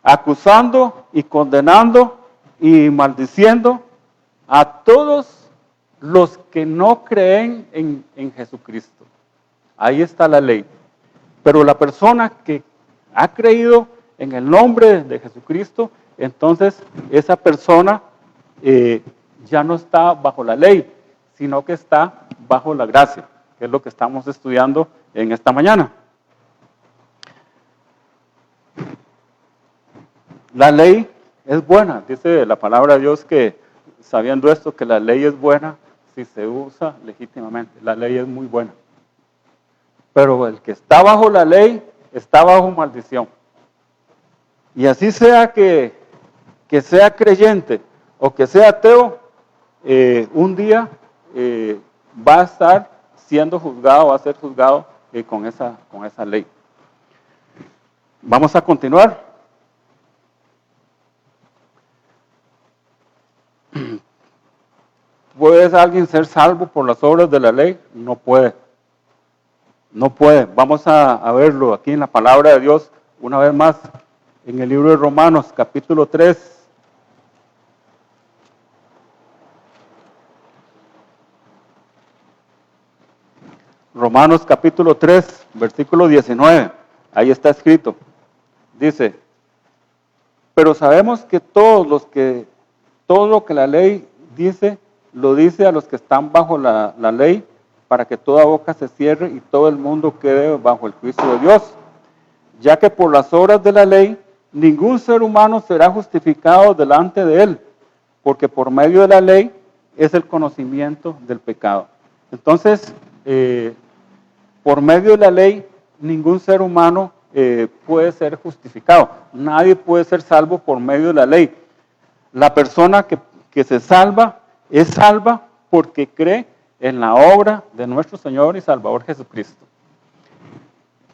acusando y condenando y maldiciendo a todos los que no creen en Jesucristo. Ahí está la ley. Pero la persona que ha creído en el nombre de Jesucristo, entonces esa persona ya no está bajo la ley, sino que está bajo la gracia, que es lo que estamos estudiando en esta mañana. La ley es buena, dice la palabra de Dios que sabiendo esto, que la ley es buena si se usa legítimamente. La ley es muy buena. Pero el que está bajo la ley está bajo maldición. Y así sea que sea creyente o que sea ateo, un día va a estar siendo juzgado, va a ser juzgado con esa ley. Vamos a continuar. ¿Puede alguien ser salvo por las obras de la ley? No puede. No puede. Vamos a verlo aquí en la palabra de Dios una vez más en el libro de Romanos, capítulo 3. Romanos capítulo 3, versículo 19. Ahí está escrito. Dice, pero sabemos que todo lo que la ley dice, lo dice a los que están bajo la ley, para que toda boca se cierre y todo el mundo quede bajo el juicio de Dios. Ya que por las obras de la ley, ningún ser humano será justificado delante de él, porque por medio de la ley es el conocimiento del pecado. Entonces, por medio de la ley, ningún ser humano puede ser justificado. Nadie puede ser salvo por medio de la ley. La persona que se salva es salva porque cree en la obra de nuestro Señor y Salvador Jesucristo.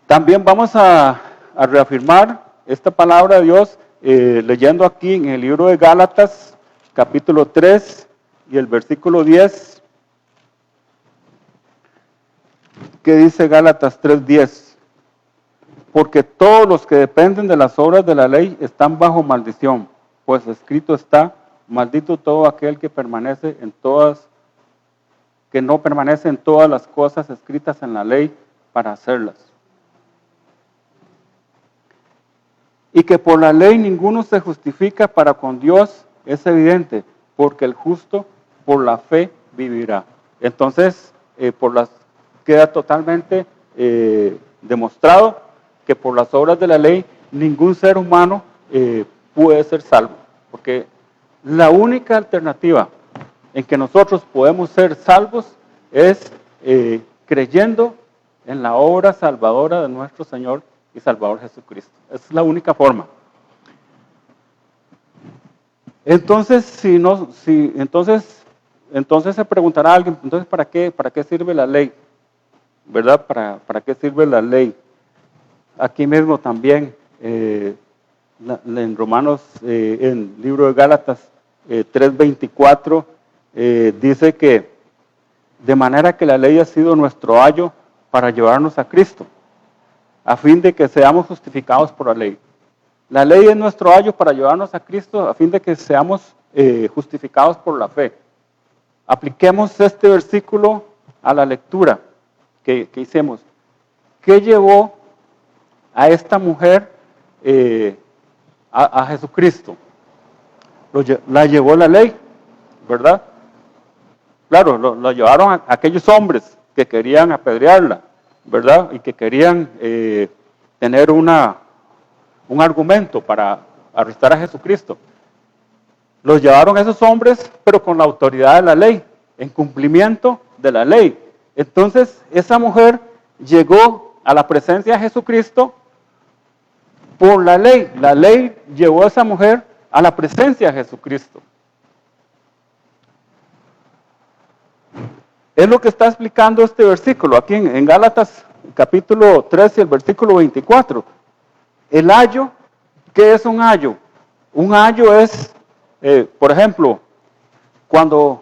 También vamos a reafirmar esta palabra de Dios leyendo aquí en el libro de Gálatas, capítulo 3 y el versículo 10, que dice Gálatas 3:10. Porque todos los que dependen de las obras de la ley están bajo maldición, pues escrito está, maldito todo aquel que no permanece en todas las cosas escritas en la ley para hacerlas. Y que por la ley ninguno se justifica para con Dios es evidente, porque el justo por la fe vivirá. Entonces, queda totalmente demostrado que por las obras de la ley ningún ser humano puede ser salvo, porque la única alternativa en que nosotros podemos ser salvos es creyendo en la obra salvadora de nuestro Señor y Salvador Jesucristo. Esa es la única forma. Entonces, entonces se preguntará a alguien, entonces ¿para qué sirve la ley? ¿Verdad? ¿Para qué sirve la ley? Aquí mismo también, en Romanos, en el libro de Gálatas 3:24, dice que de manera que la ley ha sido nuestro ayo para llevarnos a Cristo, a fin de que seamos justificados por la ley. La ley es nuestro ayo para llevarnos a Cristo, a fin de que seamos justificados por la fe. Apliquemos este versículo a la lectura que hicimos. ¿Qué llevó a esta mujer a Jesucristo? La llevó la ley, ¿verdad? Claro, lo llevaron a aquellos hombres que querían apedrearla, ¿verdad? Y que querían tener un argumento para arrestar a Jesucristo. Los llevaron esos hombres, pero con la autoridad de la ley, en cumplimiento de la ley. Entonces, esa mujer llegó a la presencia de Jesucristo por la ley. La ley llevó a esa mujer a la presencia de Jesucristo. Es lo que está explicando este versículo aquí en Gálatas capítulo 3 y el versículo 24. El ayo, ¿qué es un ayo? Un ayo es, por ejemplo, cuando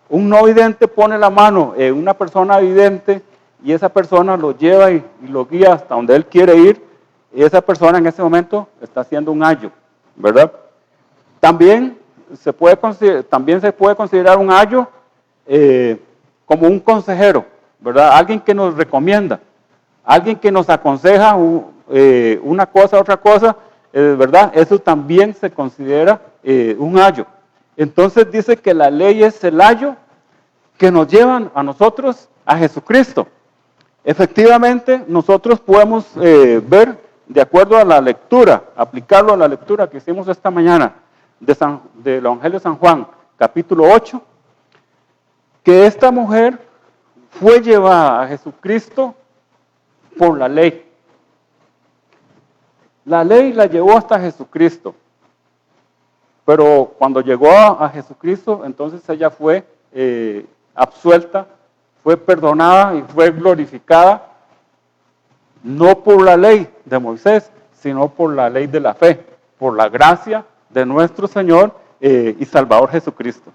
un no vidente pone la mano en una persona vidente y esa persona lo lleva y lo guía hasta donde él quiere ir, y esa persona en ese momento está haciendo un ayo, ¿verdad? También se puede considerar un ayo como un consejero, ¿verdad? Alguien que nos recomienda, alguien que nos aconseja una cosa, otra cosa, ¿verdad? Eso también se considera un ayo. Entonces dice que la ley es el ayo que nos llevan a nosotros a Jesucristo. Efectivamente, nosotros podemos ver, de acuerdo a la lectura, aplicarlo a la lectura que hicimos esta mañana del Evangelio de San Juan, capítulo 8, que esta mujer fue llevada a Jesucristo por la ley. La ley la llevó hasta Jesucristo. Pero cuando llegó a Jesucristo, entonces ella fue absuelta, fue perdonada y fue glorificada, no por la ley de Moisés, sino por la ley de la fe, por la gracia de nuestro Señor y Salvador Jesucristo.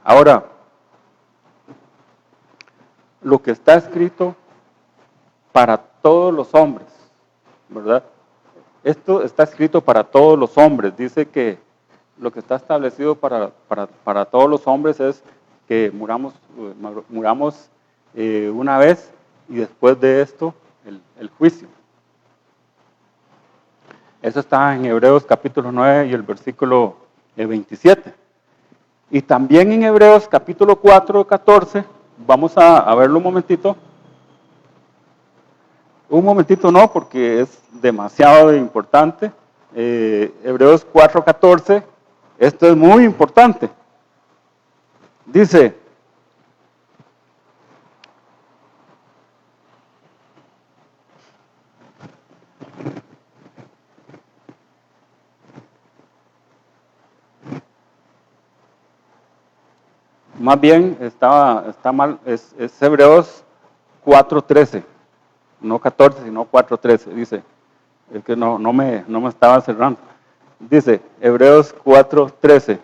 Ahora, lo que está escrito para todos los hombres, ¿verdad? Esto está escrito para todos los hombres. Dice que lo que está establecido para todos los hombres es que muramos una vez y después de esto el juicio. Eso está en Hebreos capítulo 9 y el versículo 27. Y también en Hebreos capítulo 4, 14, vamos a verlo un momentito. Un momentito no, porque es demasiado importante. Hebreos 4:14, esto es muy importante. Dice, más bien está mal, es Hebreos 4:13, no 14, sino 4:13, dice, es que no me estaba cerrando. Dice, Hebreos 4:13,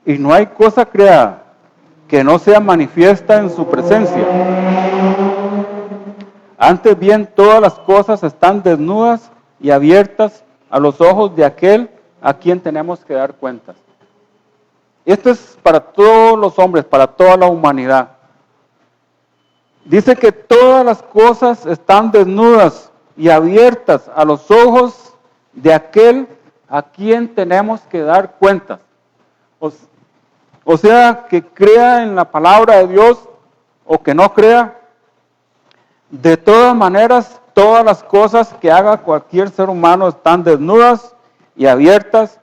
y no hay cosa creada que no sea manifiesta en su presencia. Antes bien, todas las cosas están desnudas y abiertas a los ojos de aquel a quien tenemos que dar cuentas. Esto es para todos los hombres, para toda la humanidad. Dice que todas las cosas están desnudas y abiertas a los ojos de aquel a quien tenemos que dar cuentas. O sea, que crea en la palabra de Dios o que no crea, de todas maneras, todas las cosas que haga cualquier ser humano están desnudas y abiertas,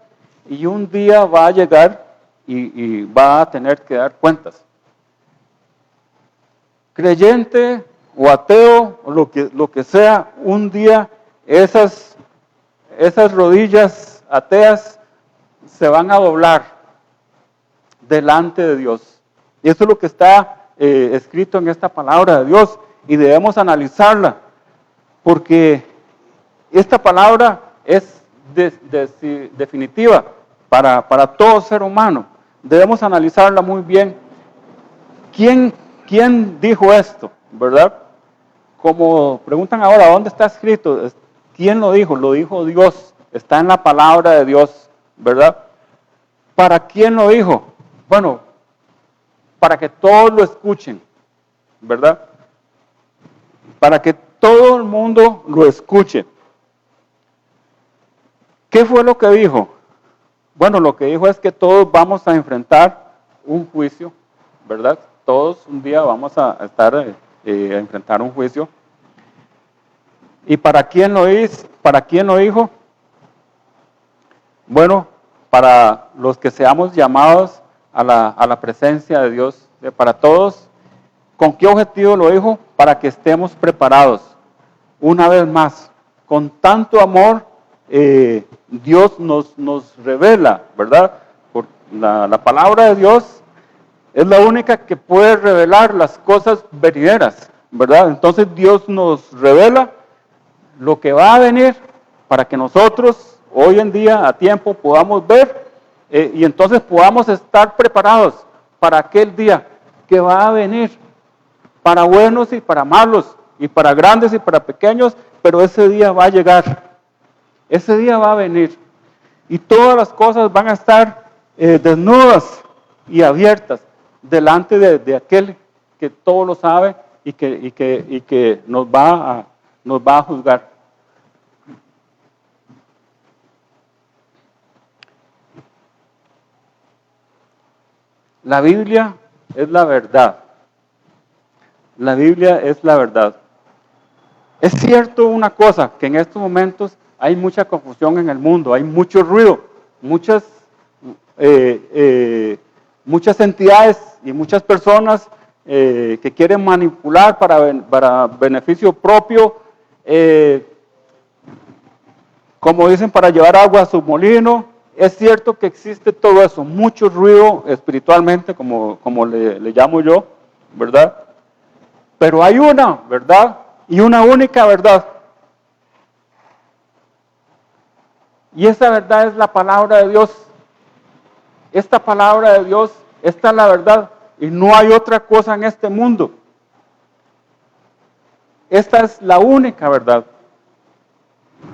y un día va a llegar y va a tener que dar cuentas. Creyente o ateo, o lo que sea, un día esas rodillas ateas se van a doblar delante de Dios. Y eso es lo que está escrito en esta palabra de Dios, y debemos analizarla, porque esta palabra es definitiva para todo ser humano. Debemos analizarla muy bien. ¿Quién dijo esto? ¿Verdad? Como preguntan ahora, ¿dónde está escrito? ¿Quién lo dijo? Lo dijo Dios. Está en la palabra de Dios, ¿verdad? ¿Para quién lo dijo? Bueno, para que todos lo escuchen, ¿verdad? Para que todo el mundo lo escuche. ¿Qué fue lo que dijo? Bueno, lo que dijo es que todos vamos a enfrentar un juicio, ¿verdad? Todos un día vamos a enfrentar un juicio. ¿Y para quién lo hizo? ¿Para quién lo dijo? Bueno, para los que seamos llamados a la presencia de Dios, para todos. ¿Con qué objetivo lo dijo? Para que estemos preparados. Una vez más, con tanto amor, Dios nos revela, ¿verdad? Por la palabra de Dios es la única que puede revelar las cosas venideras, ¿verdad? Entonces Dios nos revela lo que va a venir para que nosotros hoy en día a tiempo podamos ver y entonces podamos estar preparados para aquel día que va a venir, para buenos y para malos, y para grandes y para pequeños, pero ese día va a llegar, ese día va a venir, y todas las cosas van a estar desnudas y abiertas delante de aquel que todo lo sabe y que nos va a juzgar. La Biblia es la verdad. La Biblia es la verdad. Es cierto una cosa, que en estos momentos hay mucha confusión en el mundo, hay mucho ruido, muchas entidades y muchas personas que quieren manipular para beneficio propio, como dicen, para llevar agua a su molino. Es cierto que existe todo eso, mucho ruido espiritualmente, como le llamo yo, ¿verdad? Pero hay una verdad y una única verdad. Y esa verdad es la palabra de Dios. Esta palabra de Dios, esta es la verdad. Y no hay otra cosa en este mundo. Esta es la única verdad.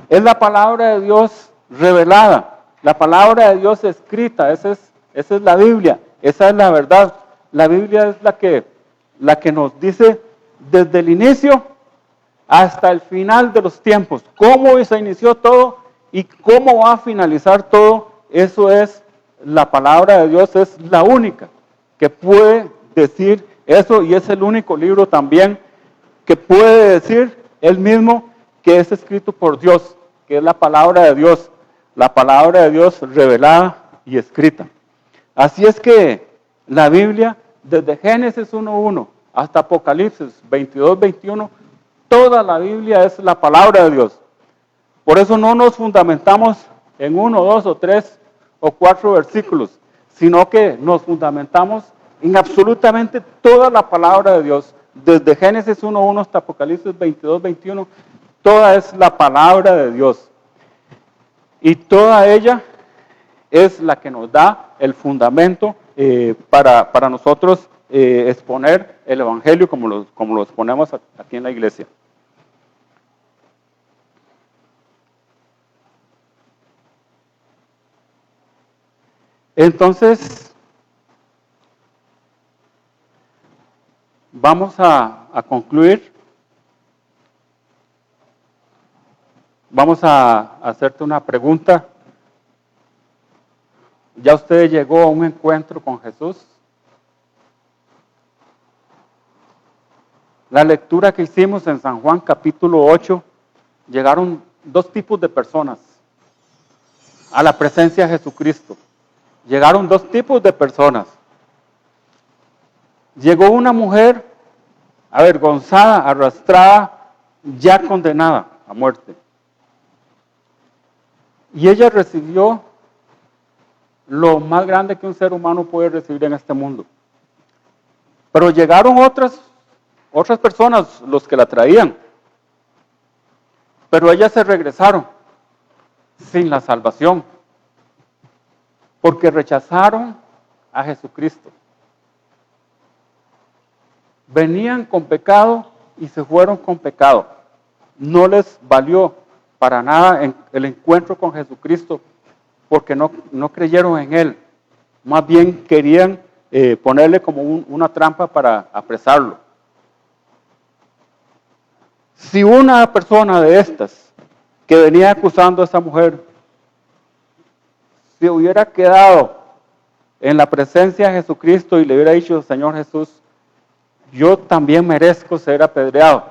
Es la palabra de Dios revelada. La palabra de Dios escrita. Esa es la Biblia. Esa es la verdad. La Biblia es la que nos dice desde el inicio hasta el final de los tiempos. Cómo se inició todo y cómo va a finalizar todo. Eso es la palabra de Dios. Es la única que puede decir eso, y es el único libro también que puede decir él mismo que es escrito por Dios, que es la palabra de Dios revelada y escrita. Así es que La Biblia, desde Génesis 1:1 hasta Apocalipsis 22:21, toda la Biblia es la palabra de Dios. Por eso no nos fundamentamos en 1, 2 o 3 o 4 versículos, sino que nos fundamentamos en absolutamente toda la palabra de Dios. Desde Génesis 1:1 hasta Apocalipsis 22:21, toda es la palabra de Dios. Y toda ella es la que nos da el fundamento para nosotros exponer el Evangelio como lo exponemos aquí en la iglesia. Entonces, vamos a concluir. Vamos a hacerte una pregunta. ¿Ya usted llegó a un encuentro con Jesús? La lectura que hicimos en San Juan capítulo 8, llegaron dos tipos de personas a la presencia de Jesucristo. Llegaron dos tipos de personas. Llegó una mujer avergonzada, arrastrada, ya condenada a muerte. Y ella recibió lo más grande que un ser humano puede recibir en este mundo. Pero llegaron otras personas, los que la traían. Pero ellas se regresaron sin la salvación, porque rechazaron a Jesucristo. Venían con pecado y se fueron con pecado. No les valió para nada el encuentro con Jesucristo, porque no creyeron en Él. Más bien querían ponerle como una trampa para apresarlo. Si una persona de estas que venía acusando a esa mujer se hubiera quedado en la presencia de Jesucristo y le hubiera dicho: Señor Jesús, yo también merezco ser apedreado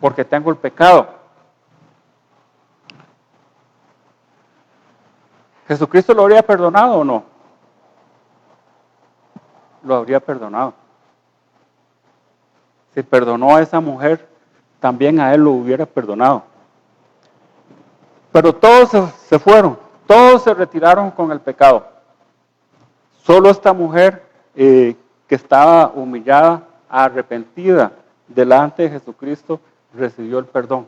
porque tengo el pecado, ¿Jesucristo lo habría perdonado o no? Lo habría perdonado. Si perdonó a esa mujer, también a él lo hubiera perdonado. Pero todos se fueron, todos se retiraron con el pecado. Solo esta mujer que estaba humillada, arrepentida delante de Jesucristo, recibió el perdón.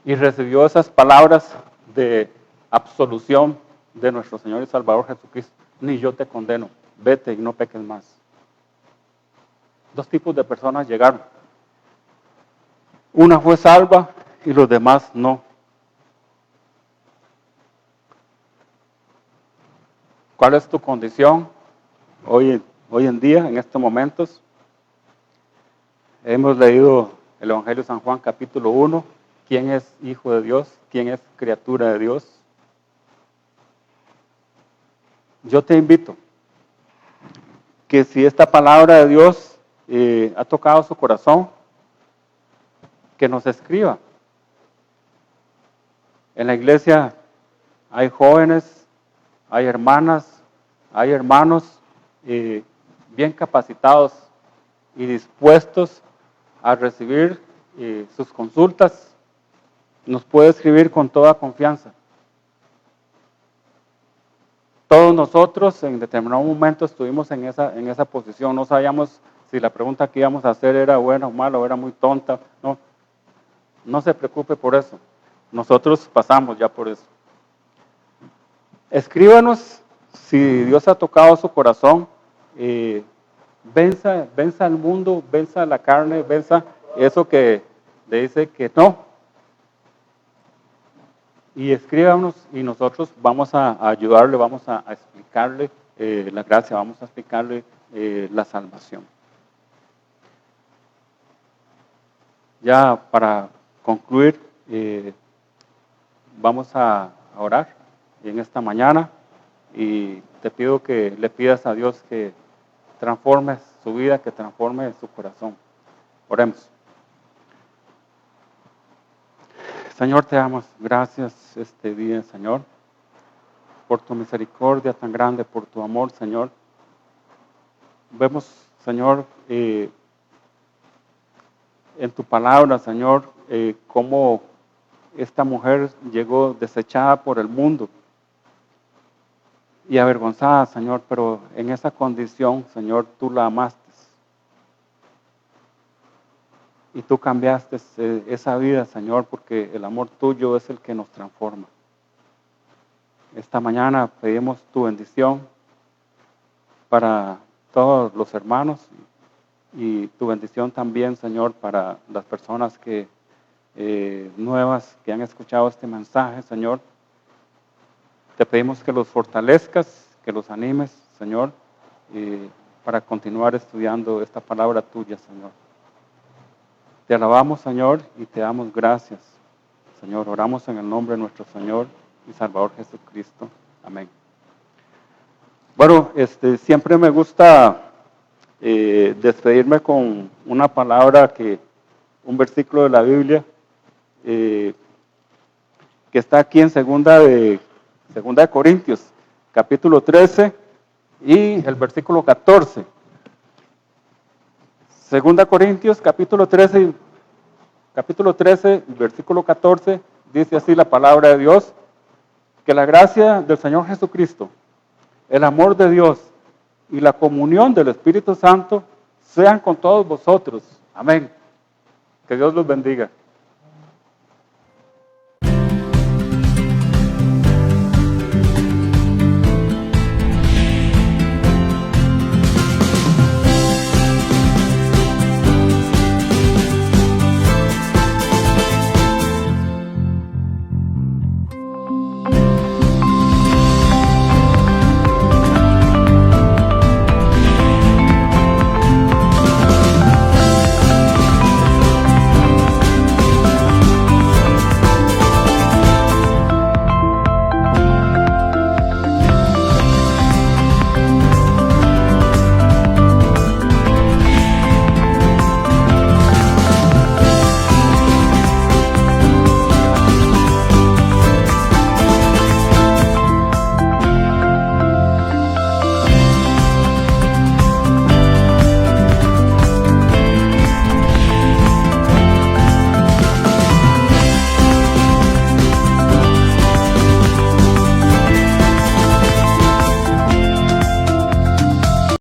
Y recibió esas palabras de absolución de nuestro Señor y Salvador Jesucristo: ni yo te condeno, vete y no peques más. Dos tipos de personas llegaron. Una fue salva y los demás no. ¿Cuál es tu condición hoy en día, en estos momentos? Hemos leído el Evangelio de San Juan capítulo 1. ¿Quién es hijo de Dios? ¿Quién es criatura de Dios? Yo te invito que si esta palabra de Dios ha tocado su corazón, que nos escriba. En la iglesia hay jóvenes, hay hermanas, hay hermanos bien capacitados y dispuestos a recibir sus consultas. Nos puede escribir con toda confianza. Todos nosotros en determinado momento estuvimos en esa posición. No sabíamos si la pregunta que íbamos a hacer era buena o mala o era muy tonta. No se preocupe por eso. Nosotros pasamos ya por eso. Escríbanos si Dios ha tocado su corazón. Venza al mundo, venza la carne, venza eso que le dice que no. Y escríbanos y nosotros vamos a ayudarle, vamos a explicarle la gracia, vamos a explicarle la salvación. Ya para concluir, vamos a orar en esta mañana y te pido que le pidas a Dios que transforme su vida, que transforme su corazón. Oremos. Señor, te damos gracias este día, Señor, por tu misericordia tan grande, por tu amor, Señor. Vemos, Señor, en tu palabra, Señor, cómo esta mujer llegó desechada por el mundo y avergonzada, Señor, pero en esa condición, Señor, tú la amaste y tú cambiaste esa vida, Señor, porque el amor tuyo es el que nos transforma. Esta mañana pedimos tu bendición para todos los hermanos y tu bendición también, Señor, para las personas que nuevas que han escuchado este mensaje, Señor. Te pedimos que los fortalezcas, que los animes, Señor, para continuar estudiando esta palabra tuya, Señor. Te alabamos, Señor, y te damos gracias, Señor. Oramos en el nombre de nuestro Señor y Salvador Jesucristo. Amén. Bueno, siempre me gusta despedirme con una palabra un versículo de la Biblia que está aquí en segunda de Corintios, capítulo 13 y el versículo 14. Segunda Corintios, capítulo 13, versículo 14, dice así la palabra de Dios: que la gracia del Señor Jesucristo, el amor de Dios y la comunión del Espíritu Santo sean con todos vosotros. Amén. Que Dios los bendiga.